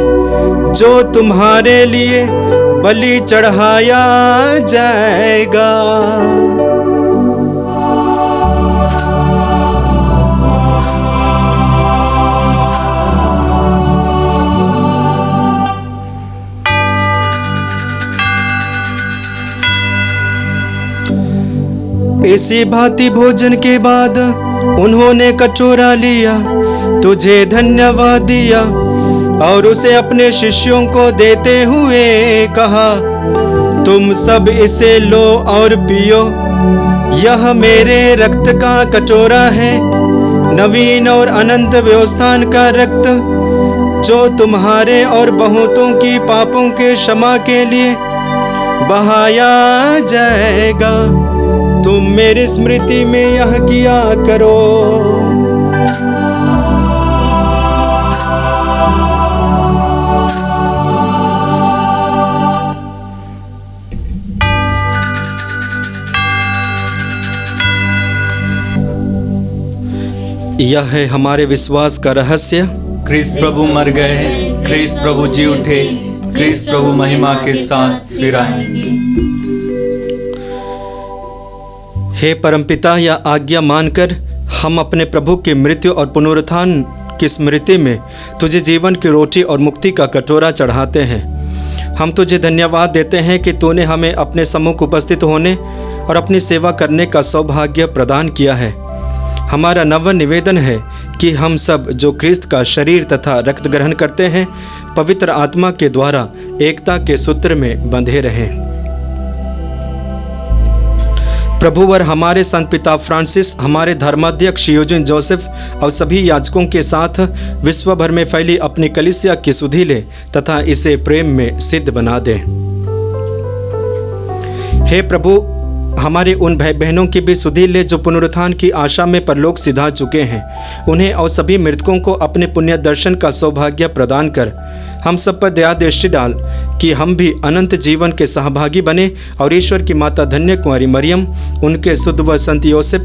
जो तुम्हारे लिए बलि चढ़ाया जाएगा। इसी भांति भोजन के बाद उन्होंने कटोरा लिया, तुझे धन्यवाद दिया और उसे अपने शिष्यों को देते हुए कहा, तुम सब इसे लो और पियो, यह मेरे रक्त का कटोरा है, नवीन और अनंत व्यवस्थान का रक्त, जो तुम्हारे और बहुतों की पापों के क्षमा के लिए बहाया जाएगा। तुम मेरी स्मृति में यह किया करो। यह है हमारे विश्वास का रहस्य। ख्रिस्त प्रभु मर गए, ख्रिस्त प्रभु जी उठे, ख्रिस्त प्रभु महिमा के साथ फिर आएंगे। हे परमपिता, यह आज्ञा मानकर हम अपने प्रभु की मृत्यु और पुनरुत्थान की स्मृति में तुझे जीवन की रोटी और मुक्ति का कटोरा चढ़ाते हैं। हम तुझे धन्यवाद देते हैं कि तूने हमें अपने सम्मुख उपस्थित होने और अपनी सेवा करने का सौभाग्य प्रदान किया है। हमारा नव निवेदन है कि हम सब जो ख्रिस्त का शरीर तथा रक्त ग्रहण करते हैं, पवित्र आत्मा के द्वारा एकता के सूत्र में बंधे रहें। प्रभुवर हमारे संत पिता फ्रांसिस, हमारे धर्माध्यक्ष यूजिन जोसेफ और सभी याजकों के साथ विश्व भर में फैली अपनी कलीसिया की सुधि ले तथा इसे प्रेम में सिद्ध बना दे। हे प्रभु, हमारे उन भाई बहनों की भी सुधि ले जो पुनरुत्थान की आशा में परलोक सिधा चुके हैं, उन्हें और सभी मृतकों को अपने पुण्य दर्शन का सौभाग्य प्रदान कर हम सब पर दया दृष्टि डाल, कि हम भी अनंत जीवन के सहभागी बने और ईश्वर की माता धन्य कुंवारी मरियम, उनके शुद्ध व संत योसेफ,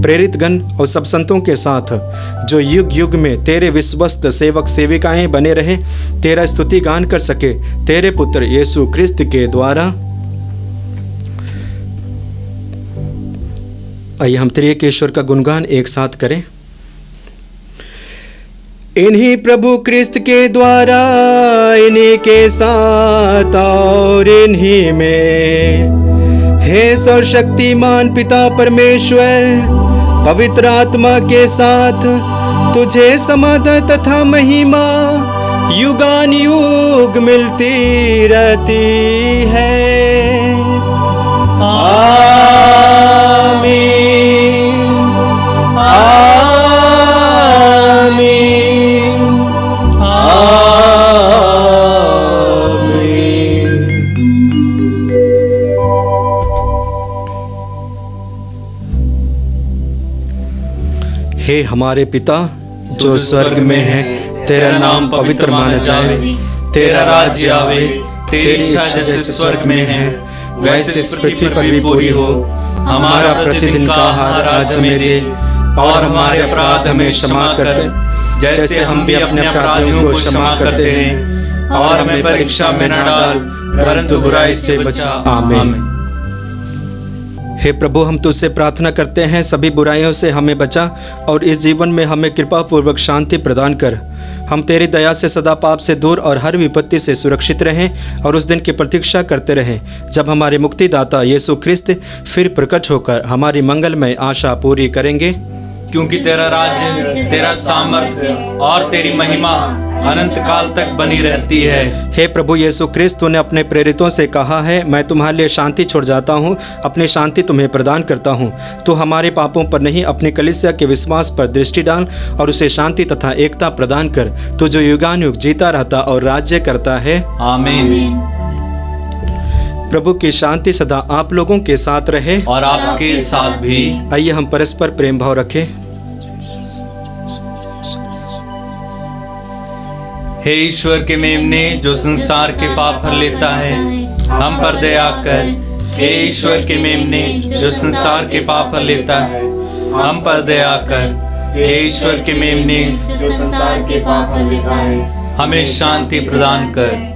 प्रेरित गण और सब संतों के साथ जो युग युग में तेरे विश्वस्त सेवक सेविकाएं बने रहे, तेरा स्तुति गान कर सके, तेरे पुत्र यीशु ख्रिस्त के द्वारा। आइए हम त्रिएक ईश्वर का गुणगान एक साथ करें। इन्हीं प्रभु ख्रिस्त के द्वारा, इन्हीं के साथ और इन्हीं में, हे सर्वशक्तिमान पिता परमेश्वर, पवित्र आत्मा के साथ तुझे समाधान तथा महिमा युगानुयुग मिलती रहती है। आमीन। हे हमारे पिता जो स्वर्ग में है, तेरा नाम पवित्र माना जाए, तेरा राज्य आवे, तेरी इच्छा जैसे स्वर्ग में है वैसे इस पृथ्वी पर भी पूरी हो। हमारा प्रतिदिन का आहार आज हमें दे, और हमारे अपराध हमें क्षमा कर दे जैसे हम भी अपने अपराधियों को क्षमा करते हैं, और हमें परीक्षा में न डाल परंतु बुराई से बचा। आमीन। हे प्रभु, हम तुझसे प्रार्थना करते हैं सभी बुराइयों से हमें बचा और इस जीवन में हमें कृपा पूर्वक शांति प्रदान कर। हम तेरी दया से सदा पाप से दूर और हर विपत्ति से सुरक्षित रहें और उस दिन की प्रतीक्षा करते रहें जब हमारे मुक्तिदाता यीशु ख्रिस्त फिर प्रकट होकर हमारी मंगलमय आशा पूरी करेंगे। क्योंकि तेरा राज्य, तेरा सामर्थ्य और तेरी महिमा अनंत काल तक बनी रहती है। हे प्रभु यीशु ख्रिस्त, तूने अपने प्रेरितों से कहा है, मैं तुम्हारे लिए शांति छोड़ जाता हूँ, अपनी शांति तुम्हें प्रदान करता हूँ। तू हमारे पापों पर नहीं, अपनी कलीसिया के विश्वास पर दृष्टि डाल और उसे शांति तथा एकता प्रदान कर। तू जो युगानुयुग जीता रहता और राज्य करता है। आमीन। प्रभु की शांति सदा आप लोगों के साथ रहे और आपके साथ भी। आइए हम परस्पर प्रेम भाव रखें। हे ईश्वर के मेमने जो संसार के पाप हर लेता है, हम पर दया कर। हे ईश्वर के मेमने जो संसार के पाप हर लेता है, हम पर दया कर। हे ईश्वर के मेमने जो संसार के पाप हर लेता है, हमें शांति प्रदान कर।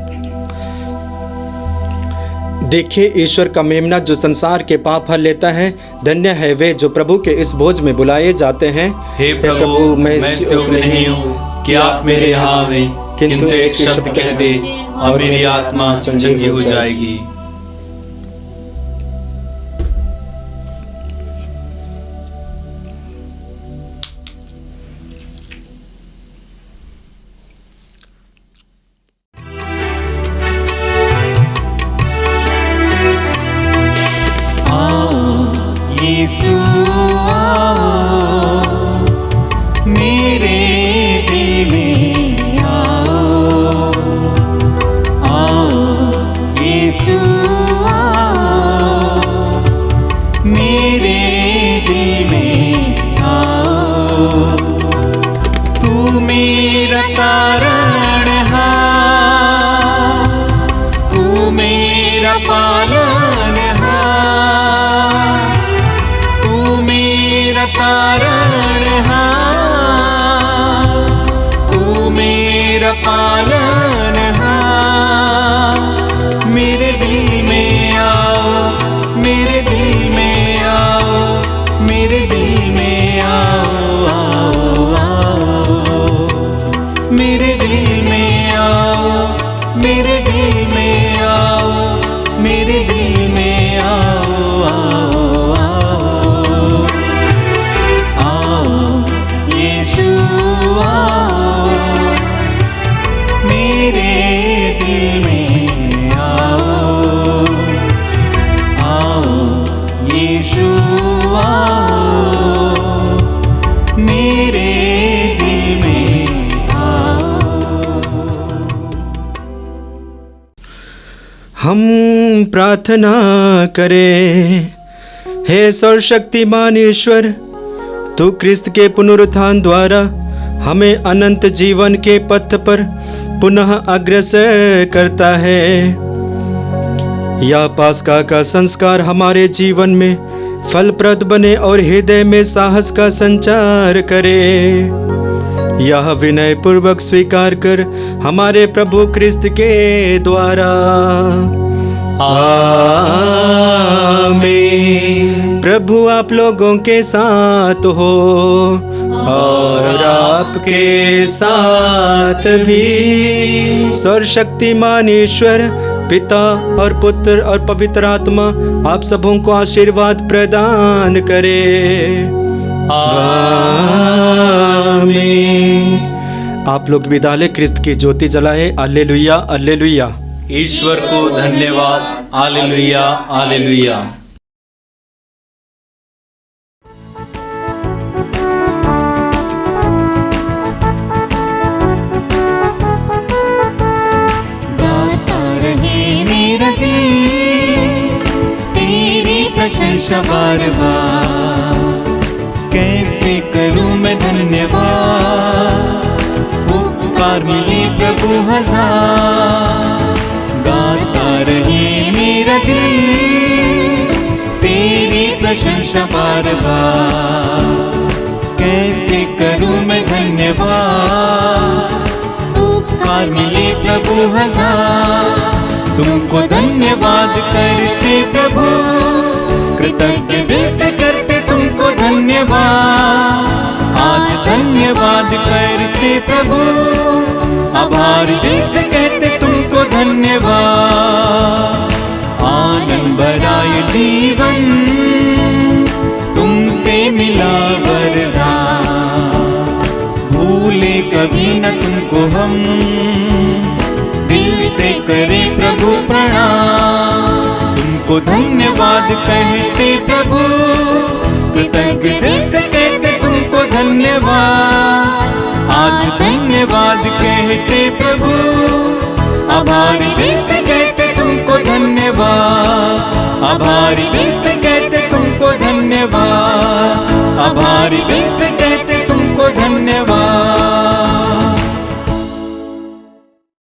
देखिए, ईश्वर का मेमना जो संसार के पाप हर लेता है। धन्य है वे जो प्रभु के इस भोज में बुलाए जाते हैं। हे प्रभु, मैं इस योग्य नहीं हूँ कि आप मेरे यहाँ आवे, किंतु एक शब्द कह दे और मेरी आत्मा चंगी हो जाएगी। यीशु आओ, मेरे दिल में आओ, आओ यीशु आओ, मेरे दिल में आओ। तू मेरा तारणहार, तू मेरा पालनहार, तारणहार, तू मेरा पालनहार। मेरे दिल में आओ, मेरे दिल में आओ, मेरे दिल में आओ, आओ, आओ। मेरे दिल में आओ, मेरे दिल में आओ, मेरे दिल में आओ, आओ, आओ। मेरे दिल में आओ, आओ यीशु आओ, मेरे दिल में आओ। हम प्रार्थना करें। हे सर्वशक्तिमान ईश्वर, तू ख्रिस्त के पुनरुत्थान द्वारा हमें अनंत जीवन के पथ पर पुनः अग्रसर करता है। या पास्का का संस्कार हमारे जीवन में फलप्रद बने और हृदय में साहस का संचार करे। यह विनय पूर्वक स्वीकार कर हमारे प्रभु ख्रिस्त के द्वारा। आमीन। प्रभु आप लोगों के साथ हो और आपके साथ भी। सर्वशक्तिमान ईश्वर पिता और पुत्र और पवित्र आत्मा आप सबों को आशीर्वाद प्रदान करे। आमीन। आप लोग विदा ले ख्रिस्त की ज्योति जलाए। alleluia, alleluia। ईश्वर को धन्यवाद। Hallelujah, hallelujah. गाता रहे मेरा दिल तेरी प्रशंसा बार बार। कैसे करूं मैं धन्यवाद, उपकार मिले प्रभु हजार। प्रशंसा बार बार। कैसे करूं मैं धन्यवाद, उपकार मिले प्रभु हजार। तुमको धन्यवाद करते प्रभु, कृतज्ञ दिल से करते तुमको धन्यवाद। आज धन्यवाद करते प्रभु, आभार दिल से कहते तुमको धन्यवाद। आनंद भरा ये जीवन तुमसे मिला वरदान, भूले कभी न तुमको हम, दिल से करे प्रभु प्रणाम। तुमको धन्यवाद कहते प्रभु, कृतज्ञ दिल से कहते तुमको धन्यवाद। आज धन्यवाद कहते प्रभु, आभारी दिल से कहते तुमको धन्यवाद। आभारी दिल से कहते तुमको धन्यवाद। आभारी दिल से कहते तुमको धन्यवाद।